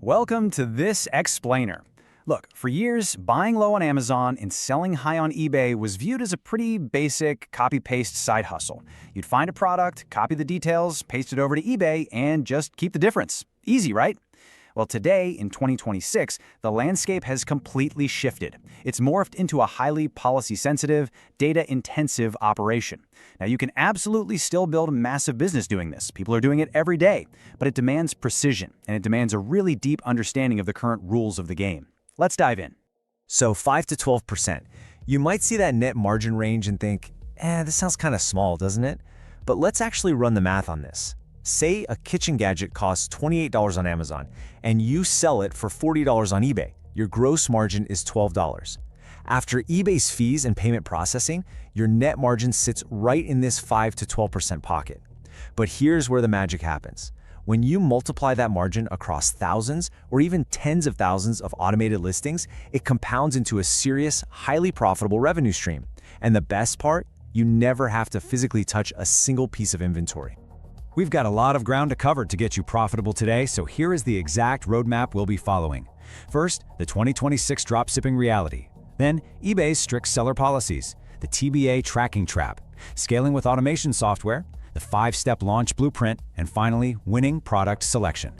Welcome to this explainer. Look, for years, buying low on Amazon and selling high on eBay was viewed as a pretty basic copy-paste side hustle. You'd find a product, copy the details, paste it over to eBay, and just keep the difference. Easy, right? Well, today, in 2026, the landscape has completely shifted. It's morphed into a highly policy-sensitive, data-intensive operation. Now, you can absolutely still build a massive business doing this. People are doing it every day. But it demands precision, and it demands a really deep understanding of the current rules of the game. Let's dive in. So 5 to 12%. You might see that net margin range and think, this sounds kind of small, doesn't it? But let's actually run the math on this. Say a kitchen gadget costs $28 on Amazon, and you sell it for $40 on eBay. Your gross margin is $12. After eBay's fees and payment processing, your net margin sits right in this 5 to 12% pocket. But here's where the magic happens. When you multiply that margin across thousands or even tens of thousands of automated listings, it compounds into a serious, highly profitable revenue stream. And the best part, you never have to physically touch a single piece of inventory. We've got a lot of ground to cover to get you profitable today, so here is the exact roadmap we'll be following. First, the 2026 Dropshipping Reality. Then, eBay's strict seller policies, the TBA Tracking Trap, scaling with automation software, the 5-step launch blueprint, and finally, winning product selection.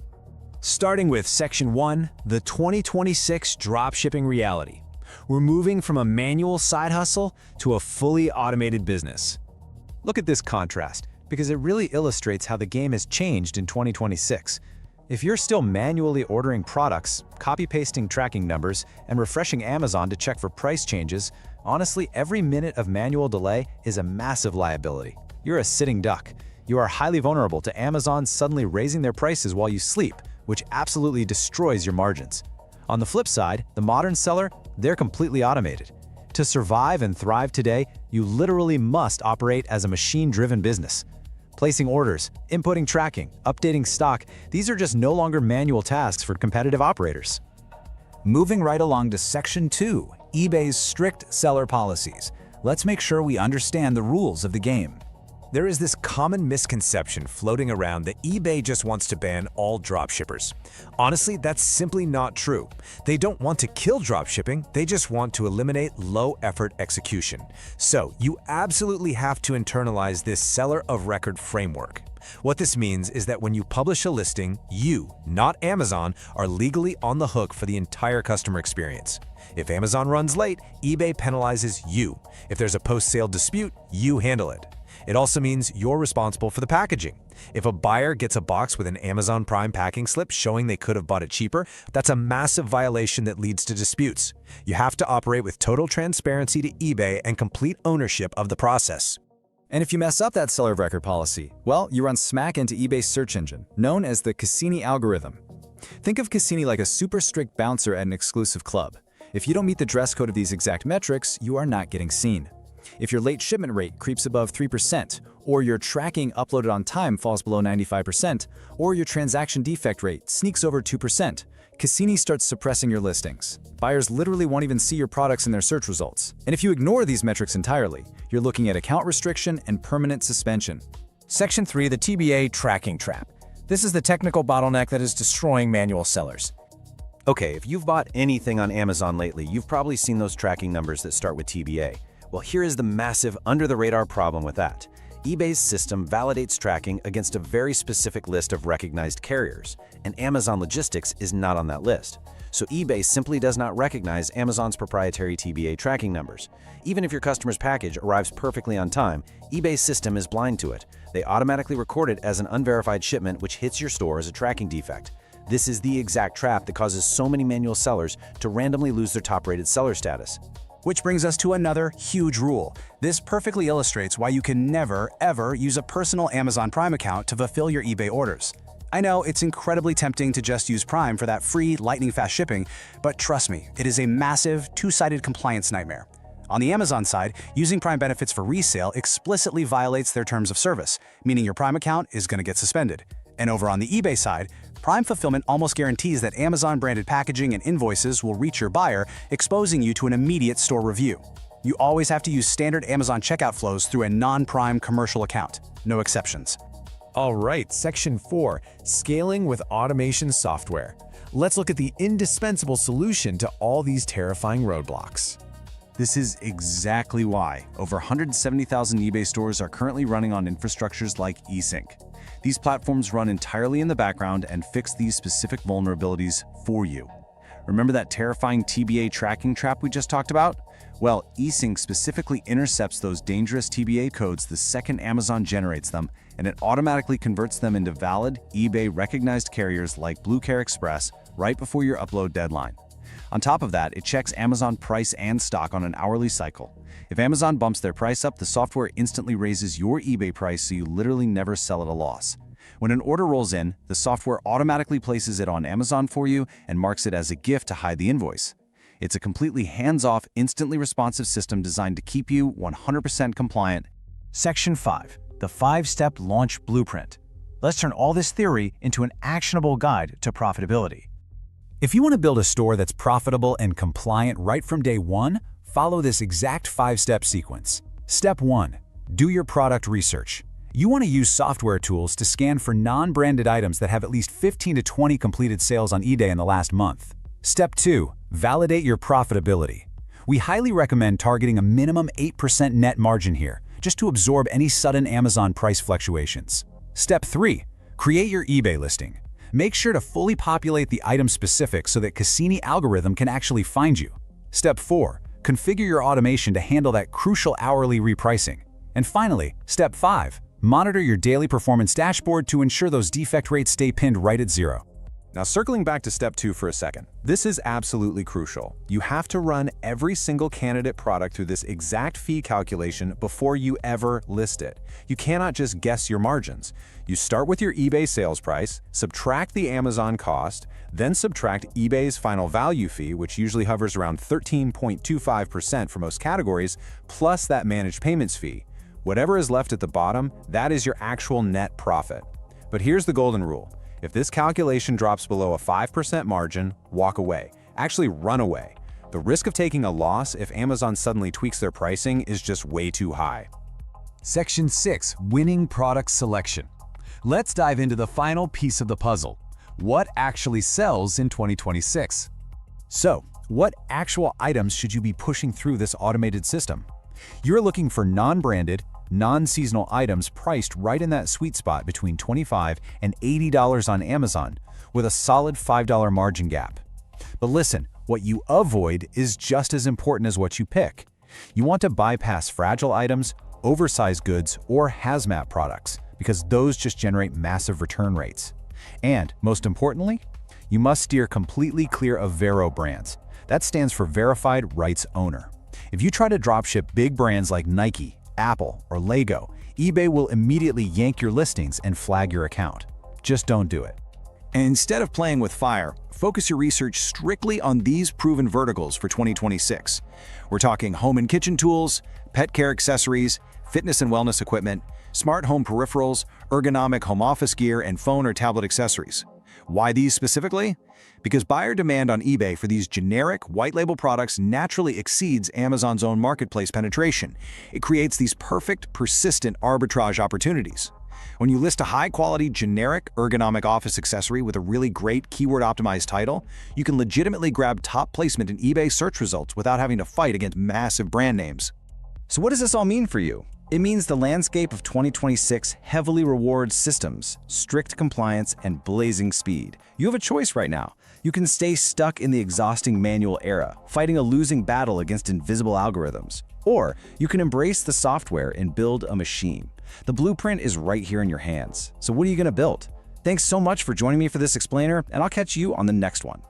Starting with Section 1, the 2026 Dropshipping Reality. We're moving from a manual side hustle to a fully automated business. Look at this contrast, because it really illustrates how the game has changed in 2026. If you're still manually ordering products, copy-pasting tracking numbers, and refreshing Amazon to check for price changes, honestly, every minute of manual delay is a massive liability. You're a sitting duck. You are highly vulnerable to Amazon suddenly raising their prices while you sleep, which absolutely destroys your margins. On the flip side, the modern seller, they're completely automated. To survive and thrive today, you literally must operate as a machine-driven business. Placing orders, inputting tracking, updating stock, these are just no longer manual tasks for competitive operators. Moving right along to Section 2, eBay's strict seller policies. Let's make sure we understand the rules of the game. There is this common misconception floating around that eBay just wants to ban all dropshippers. Honestly, that's simply not true. They don't want to kill dropshipping, they just want to eliminate low-effort execution. So, you absolutely have to internalize this seller of record framework. What this means is that when you publish a listing, you, not Amazon, are legally on the hook for the entire customer experience. If Amazon runs late, eBay penalizes you. If there's a post-sale dispute, you handle it. It also means you're responsible for the packaging. If a buyer gets a box with an Amazon Prime packing slip showing they could have bought it cheaper, that's a massive violation that leads to disputes. You have to operate with total transparency to eBay and complete ownership of the process. And if you mess up that seller of record policy, well, you run smack into eBay's search engine, known as the Cassini algorithm. Think of Cassini like a super strict bouncer at an exclusive club. If you don't meet the dress code of these exact metrics, you are not getting seen. If your late shipment rate creeps above 3%, or your tracking uploaded on time falls below 95%, or your transaction defect rate sneaks over 2%, Cassini starts suppressing your listings. Buyers literally won't even see your products in their search results. And if you ignore these metrics entirely, you're looking at account restriction and permanent suspension. Section 3, the TBA Tracking Trap. This is the technical bottleneck that is destroying manual sellers. Okay, if you've bought anything on Amazon lately, you've probably seen those tracking numbers that start with TBA. Well, here is the massive under-the-radar problem with that. eBay's system validates tracking against a very specific list of recognized carriers, and Amazon Logistics is not on that list. So eBay simply does not recognize Amazon's proprietary TBA tracking numbers. Even if your customer's package arrives perfectly on time, eBay's system is blind to it. They automatically record it as an unverified shipment which hits your store as a tracking defect. This is the exact trap that causes so many manual sellers to randomly lose their top-rated seller status. Which brings us to another huge rule. This perfectly illustrates why you can never, ever use a personal Amazon Prime account to fulfill your eBay orders. I know it's incredibly tempting to just use Prime for that free, lightning-fast shipping, but trust me, it is a massive, two-sided compliance nightmare. On the Amazon side, using Prime benefits for resale explicitly violates their terms of service, meaning your Prime account is going to get suspended. And over on the eBay side, Prime fulfillment almost guarantees that Amazon-branded packaging and invoices will reach your buyer, exposing you to an immediate store review. You always have to use standard Amazon checkout flows through a non-Prime commercial account. No exceptions. All right, Section 4, Scaling with Automation Software. Let's look at the indispensable solution to all these terrifying roadblocks. This is exactly why over 170,000 eBay stores are currently running on infrastructures like eSync. These platforms run entirely in the background and fix these specific vulnerabilities for you. Remember that terrifying TBA tracking trap we just talked about? Well, eSync specifically intercepts those dangerous TBA codes the second Amazon generates them, and it automatically converts them into valid, eBay-recognized carriers like Blue Care Express right before your upload deadline. On top of that, it checks Amazon price and stock on an hourly cycle. If Amazon bumps their price up, the software instantly raises your eBay price so you literally never sell at a loss. When an order rolls in, the software automatically places it on Amazon for you and marks it as a gift to hide the invoice. It's a completely hands-off, instantly responsive system designed to keep you 100% compliant. Section 5. The 5-Step Launch Blueprint. Let's turn all this theory into an actionable guide to profitability. If you want to build a store that's profitable and compliant right from day one, follow this exact 5-step sequence. Step 1. Do your product research. You want to use software tools to scan for non-branded items that have at least 15 to 20 completed sales on eBay in the last month. Step 2. Validate your profitability. We highly recommend targeting a minimum 8% net margin here, just to absorb any sudden Amazon price fluctuations. Step 3. Create your eBay listing. Make sure to fully populate the item specifics so that Cassini algorithm can actually find you. Step 4. Configure your automation to handle that crucial hourly repricing. And finally, Step 5. Monitor your daily performance dashboard to ensure those defect rates stay pinned right at 0. Now, circling back to step 2 for a second, this is absolutely crucial. You have to run every single candidate product through this exact fee calculation before you ever list it. You cannot just guess your margins. You start with your eBay sales price, subtract the Amazon cost, then subtract eBay's final value fee, which usually hovers around 13.25% for most categories, plus that managed payments fee. Whatever is left at the bottom, that is your actual net profit. But here's the golden rule. If this calculation drops below a 5% margin, walk away. Actually, run away. The risk of taking a loss if Amazon suddenly tweaks their pricing is just way too high. Section 6. Winning product selection. Let's dive into the final piece of the puzzle. What actually sells in 2026? So, what actual items should you be pushing through this automated system? You're looking for non-branded, non-seasonal items priced right in that sweet spot between $25 and $80 on Amazon, with a solid $5 margin gap. But listen, what you avoid is just as important as what you pick. You want to bypass fragile items, oversized goods, or hazmat products, because those just generate massive return rates. And, most importantly, you must steer completely clear of VeRO brands. That stands for Verified Rights Owner. If you try to dropship big brands like Nike, Apple, or Lego, eBay will immediately yank your listings and flag your account. Just don't do it. And instead of playing with fire, focus your research strictly on these proven verticals for 2026. We're talking home and kitchen tools, pet care accessories, fitness and wellness equipment, smart home peripherals, ergonomic home office gear, and phone or tablet accessories. Why these specifically? Because buyer demand on eBay for these generic, white-label products naturally exceeds Amazon's own marketplace penetration. It creates these perfect, persistent arbitrage opportunities. When you list a high-quality, generic, ergonomic office accessory with a really great keyword-optimized title, you can legitimately grab top placement in eBay search results without having to fight against massive brand names. So what does this all mean for you? It means the landscape of 2026 heavily rewards systems, strict compliance, and blazing speed. You have a choice right now. You can stay stuck in the exhausting manual era, fighting a losing battle against invisible algorithms. Or you can embrace the software and build a machine. The blueprint is right here in your hands. So what are you going to build? Thanks so much for joining me for this explainer, and I'll catch you on the next one.